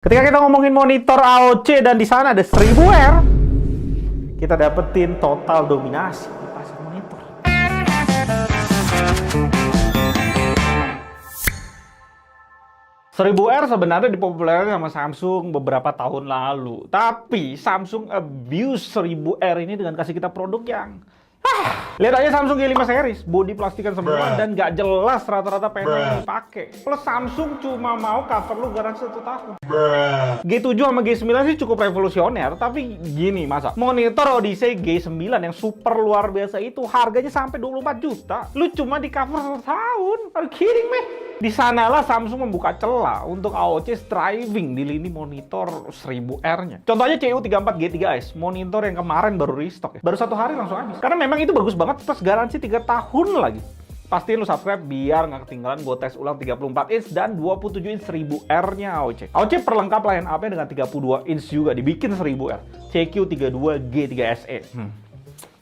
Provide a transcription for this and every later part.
Ketika kita ngomongin monitor AOC dan di sana ada 1000R, kita dapetin total dominasi di pasar monitor. R sebenarnya dipopulerkan sama Samsung beberapa tahun lalu. Tapi Samsung abuse 1000R ini dengan kasih kita produk yang lihat aja Samsung G5 series, bodi plastikan semua dan gak jelas rata-rata panel yang dipakai. Plus Samsung cuma mau cover lu garansi 1 tahun. G7 sama G9 sih cukup revolusioner, tapi gini masa monitor Odyssey G9 yang super luar biasa itu harganya sampai 24 juta, lu cuma di cover 1 tahun. Are you kidding me? Di sanalah Samsung membuka celah untuk AOC striving di lini monitor 1000R-nya. Contohnya CU34G3S, monitor yang kemarin baru restock ya. Baru 1 hari langsung habis. Karena memang itu bagus banget, plus garansi 3 tahun lagi. Pastiin lu subscribe biar nggak ketinggalan gue tes ulang 34 inch dan 27 inch 1000R-nya AOC. AOC perlengkap line up-nya dengan 32 inch juga dibikin 1000R. CQ32G3SE.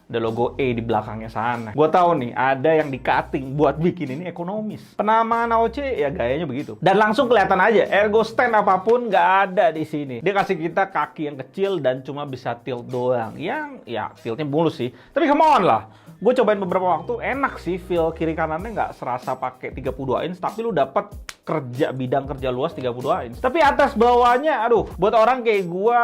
Ada logo E di belakangnya sana. Gue tahu nih, ada yang di-cutting buat bikin ini ekonomis. Penamaan AOC ya gayanya begitu. Dan langsung kelihatan aja, ergo stand apapun nggak ada di sini. Dia kasih kita kaki yang kecil dan cuma bisa tilt doang. Yang ya tiltnya mulus sih. Tapi come on lah. Gue cobain beberapa waktu, enak sih feel kiri kanannya nggak serasa pakai 32 inch, tapi lu dapet bidang kerja luas 32 inch. Tapi atas bawahnya, aduh, buat orang kayak gue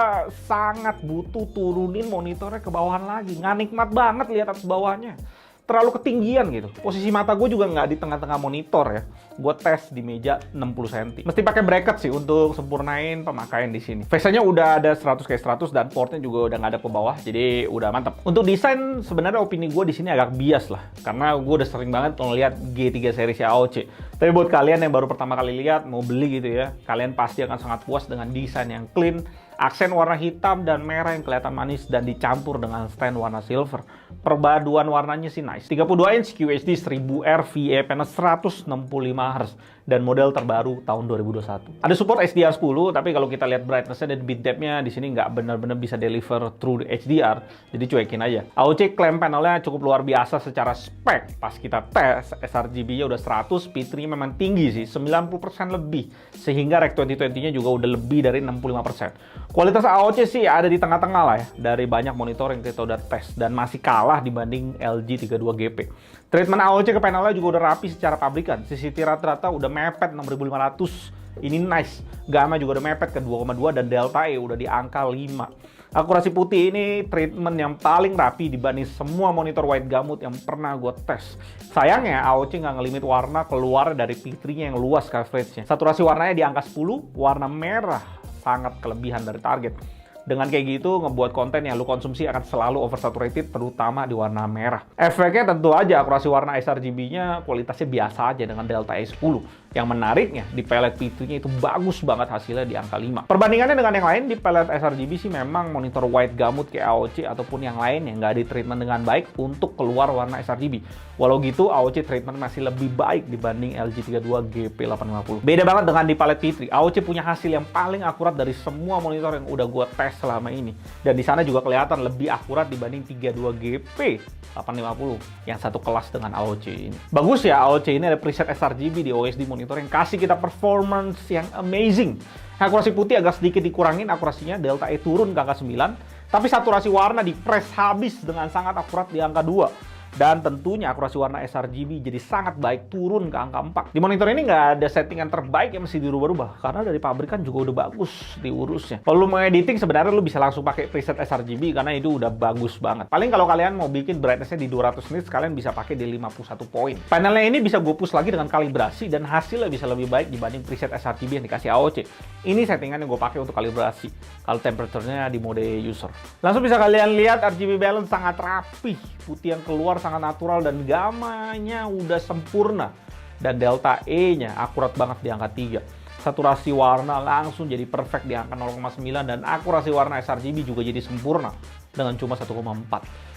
sangat butuh turunin monitornya ke bawahan lagi. Nggak nikmat banget lihat atas bawahnya. Terlalu ketinggian gitu. Posisi mata gue juga nggak di tengah-tengah monitor ya. Gue tes di meja 60 cm. Mesti pakai bracket sih untuk sempurnain pemakaian di sini. Face-nya udah ada 100x100 dan portnya juga udah nggak ada ke bawah, jadi udah mantap. Untuk desain sebenarnya opini gue di sini agak bias lah, karena gue udah sering banget ngeliat G3 series AOC. Tapi buat kalian yang baru pertama kali lihat mau beli gitu ya, kalian pasti akan sangat puas dengan desain yang clean. Aksen warna hitam dan merah yang kelihatan manis dan dicampur dengan stand warna silver. Perpaduan warnanya sih nice. 32 inch QHD 1000R VA panel 165 Hz dan model terbaru tahun 2021. Ada support HDR10, tapi kalau kita lihat brightness-nya dan bit depth-nya di sini nggak benar-benar bisa deliver true HDR, jadi cuekin aja. AOC klaim panelnya cukup luar biasa secara spek. Pas kita tes, sRGB-nya udah 100, P3 memang tinggi sih, 90% lebih. Sehingga Rec 2020-nya juga udah lebih dari 65%. Kualitas AOC sih ada di tengah-tengah lah ya, dari banyak monitor yang kita udah tes, dan masih kalah dibanding LG 32GP. Treatment AOC ke panelnya juga udah rapi secara pabrikan. CCT rata-rata udah mepet 6500. Ini nice. Gamma juga udah mepet ke 2,2 dan delta E udah di angka 5. Akurasi putih ini treatment yang paling rapi dibanding semua monitor white gamut yang pernah gue tes. Sayangnya AOC nggak ngelimit warna keluar dari P3-nya yang luas coverage-nya. Saturasi warnanya di angka 10, warna merah sangat kelebihan dari target. Dengan kayak gitu, ngebuat konten yang lu konsumsi akan selalu oversaturated, terutama di warna merah. Efeknya tentu aja, akurasi warna sRGB-nya kualitasnya biasa aja dengan delta E10. Yang menariknya, di pelet P3-nya itu bagus banget hasilnya di angka 5. Perbandingannya dengan yang lain, di pelet sRGB sih memang monitor white gamut kayak AOC ataupun yang lain yang nggak di treatment dengan baik untuk keluar warna sRGB. Walau gitu, AOC treatment masih lebih baik dibanding LG 32GP850. Beda banget dengan di pelet P3. AOC punya hasil yang paling akurat dari semua monitor yang udah gua tes selama ini. Dan di sana juga kelihatan lebih akurat dibanding 32GP850 yang satu kelas dengan AOC ini. Bagus ya, AOC ini ada preset sRGB di OSD monitor yang kasih kita performance yang amazing. Akurasi putih agak sedikit dikurangin akurasinya, delta E turun ke angka 9, tapi saturasi warna di press habis dengan sangat akurat di angka 2. Dan tentunya akurasi warna sRGB jadi sangat baik, turun ke angka 4. Di monitor ini nggak ada settingan terbaik yang mesti dirubah-rubah, karena dari pabrikan juga udah bagus diurusnya. Kalau lu mau editing sebenarnya lu bisa langsung pakai preset sRGB karena itu udah bagus banget. Paling kalau kalian mau bikin brightness-nya di 200 nits, kalian bisa pakai di 51 poin. Panelnya ini bisa gue push lagi dengan kalibrasi dan hasilnya bisa lebih baik dibanding preset sRGB yang dikasih AOC. Ini settingan yang gue pakai untuk kalibrasi kalau temperature-nya di mode user. Langsung bisa kalian lihat RGB balance sangat rapih, putih yang keluar sangat natural dan gamanya udah sempurna. Dan delta E-nya akurat banget di angka 3. Saturasi warna langsung jadi perfect di angka 0,9 dan akurasi warna sRGB juga jadi sempurna dengan cuma 1,4.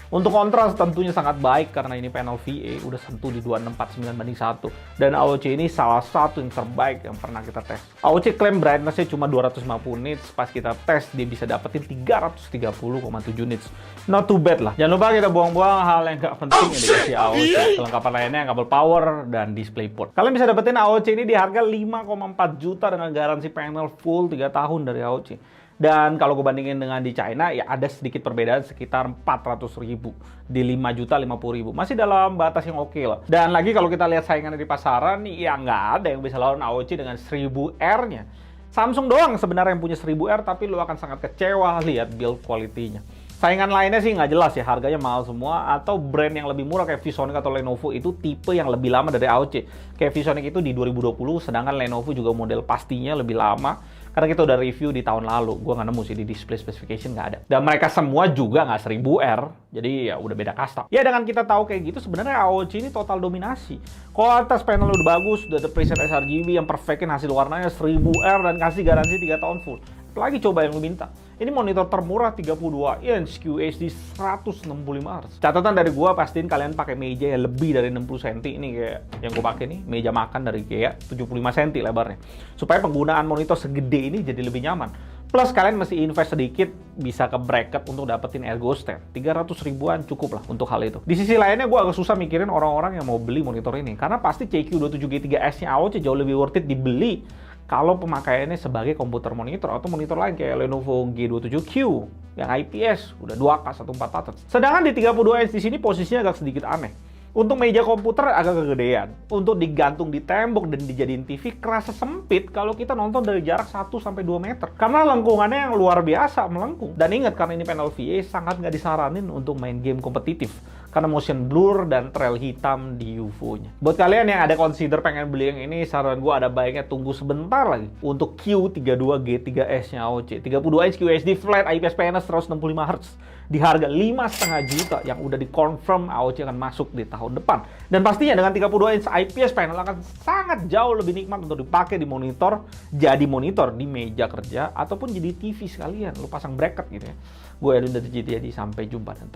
Untuk kontras tentunya sangat baik karena ini panel VA udah sentuh di 2649:1. Dan AOC ini salah satu yang terbaik yang pernah kita tes. AOC klaim brightness-nya cuma 250 nits, pas kita tes dia bisa dapetin 330,7 nits. Not too bad lah. Jangan lupa kita buang-buang hal yang gak penting yang dikasih AOC. Kelengkapan lainnya kabel power dan DisplayPort. Kalian bisa dapetin AOC ini di harga 5,4 juta dengan garansi panel full 3 tahun dari AOC. Dan kalau gue bandingin dengan di China, ya ada sedikit perbedaan sekitar 400.000 di 5.050.000. Masih dalam batas yang oke lah. Dan lagi kalau kita lihat saingannya di pasaran, ya nggak ada yang bisa lawan AOC dengan 1000R-nya. Samsung doang sebenarnya yang punya 1000R, tapi lo akan sangat kecewa lihat build quality-nya. Saingan lainnya sih nggak jelas ya, harganya mahal semua, atau brand yang lebih murah kayak ViewSonic atau Lenovo itu tipe yang lebih lama dari AOC. Kayak ViewSonic itu di 2020, sedangkan Lenovo juga model pastinya lebih lama. Karena kita udah review di tahun lalu, gue nggak nemu sih di display specification nggak ada. Dan mereka semua juga nggak 1000R, jadi ya udah beda kasta. Ya dengan kita tahu kayak gitu, sebenarnya AOC ini total dominasi. Kualitas panel udah bagus, udah ada preset sRGB yang perfectin hasil warnanya 1000R dan kasih garansi 3 tahun full. Apalagi coba yang lu minta. Ini monitor termurah 32 inch QHD 165 Hz. Catatan dari gua, pastiin kalian pakai meja yang lebih dari 60 cm. Ini kayak yang gua pakai nih, meja makan dari IKEA 75 cm lebarnya. Supaya penggunaan monitor segede ini jadi lebih nyaman. Plus kalian mesti invest sedikit bisa ke bracket untuk dapetin ergo stand. 300 ribuan cukup lah untuk hal itu. Di sisi lainnya gua agak susah mikirin orang-orang yang mau beli monitor ini. Karena pasti CQ27G3S-nya AOC jauh lebih worth it dibeli kalau pemakaiannya sebagai komputer monitor atau monitor lain kayak Lenovo G27Q yang IPS udah 2K 1400. Sedangkan di 32 inch di sini posisinya agak sedikit aneh. Untuk meja komputer agak kegedean. Untuk digantung di tembok dan dijadiin TV kerasa sempit kalau kita nonton dari jarak 1-2 meter. Karena lengkungannya yang luar biasa melengkung. Dan ingat, karena ini panel VA sangat nggak disaranin untuk main game kompetitif. Karena motion blur dan trail hitam di UFO-nya. Buat kalian yang ada consider pengen beli yang ini, saran gue ada baiknya tunggu sebentar lagi untuk Q32G3S-nya AOC. 32 inch QHD flat IPS PNS 165 Hz di harga 5,5 juta yang udah dikonfirm AOC akan masuk di tahun depan. Dan pastinya dengan 32 inch IPS panel akan sangat jauh lebih nikmat untuk dipakai di monitor, jadi monitor di meja kerja, ataupun jadi TV sekalian, lu pasang bracket gitu ya. Gue Edwin dari GTD, sampai jumpa dan